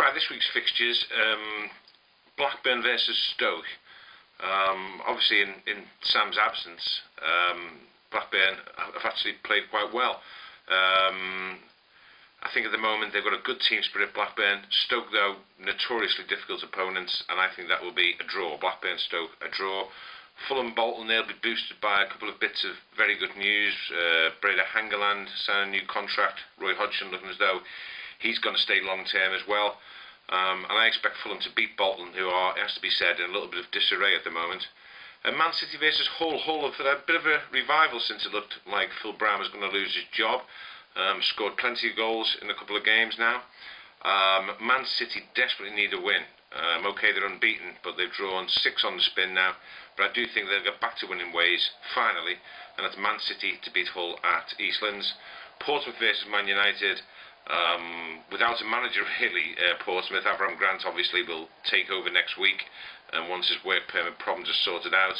Right, this week's fixtures, Blackburn versus Stoke. Obviously in Sam's absence, Blackburn have actually played quite well. I think at the moment they've got a good team spirit, Blackburn. Stoke, though, notoriously difficult opponents, and I think that will be a draw. Blackburn-Stoke, a draw. Fulham-Bolton, they'll be boosted by a couple of bits of very good news. Breda Hangeland signed a new contract. Roy Hodgson looking as though he's going to stay long-term as well. And I expect Fulham to beat Bolton, who are, it has to be said, in a little bit of disarray at the moment. Man City versus Hull. Hull have had a bit of a revival since it looked like Phil Brown was going to lose his job. Scored plenty of goals in a couple of games now. Man City desperately need a win. Okay, they're unbeaten, but they've drawn 6 on the spin now. But I do think they'll get back to winning ways, finally. And that's Man City to beat Hull at Eastlands. Portsmouth versus Man United. Without a manager, really, Portsmouth. Avram Grant obviously will take over next week, and once his work permit problems are sorted out.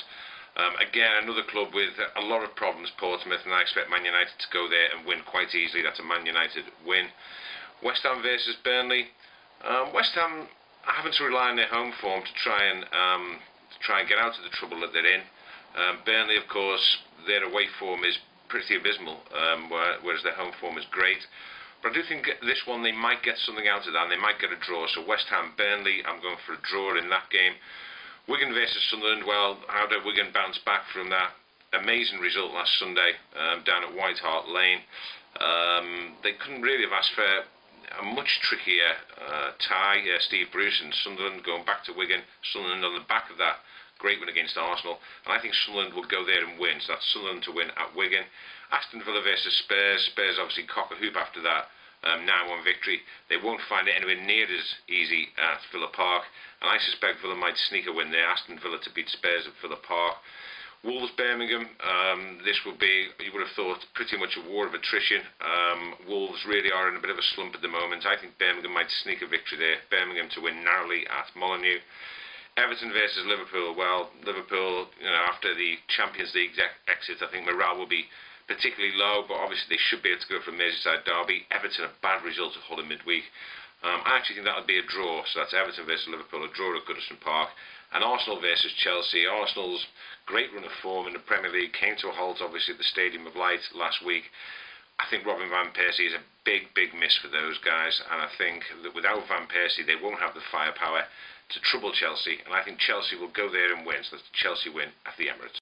Again, another club with a lot of problems, Portsmouth, and I expect Man United to go there and win quite easily. That's a Man United win. West Ham versus Burnley. West Ham are having to rely on their home form to try and get out of the trouble that they're in. Burnley, of course, their away form is pretty abysmal, whereas their home form is great. But I do think this one they might get something out of that, and they might get a draw. So West Ham, Burnley, I'm going for a draw in that game. Wigan versus Sunderland. Well, how did Wigan bounce back from that amazing result last Sunday down at White Hart Lane? They couldn't really have asked for a much trickier tie. Steve Bruce and Sunderland going back to Wigan. Sunderland on the back of that great win against Arsenal, and I think Sunderland will go there and win. So that's Sunderland to win at Wigan. Aston Villa versus Spurs. Spurs obviously cock a hoop after that 9-1 victory. They won't find it anywhere near as easy at Villa Park, and I suspect Villa might sneak a win there. Aston Villa to beat Spurs at Villa Park. Wolves Birmingham. This will be, you would have thought, pretty much a war of attrition. Wolves really are in a bit of a slump at the moment. I think Birmingham might sneak a victory there. Birmingham to win narrowly at Molineux. Everton versus Liverpool. Well, Liverpool, after the Champions League exit, I think morale will be particularly low, but obviously they should be able to go for a Merseyside derby. Everton, a bad result at Hull in midweek. I actually think that would be a draw, so that's Everton versus Liverpool, a draw at Goodison Park. And Arsenal versus Chelsea. Arsenal's great run of form in the Premier League came to a halt, obviously, at the Stadium of Light last week. I think Robin Van Persie is a big, big miss for those guys, and I think that without Van Persie, they won't have the firepower to trouble Chelsea, and I think Chelsea will go there and win, so that's Chelsea win at the Emirates.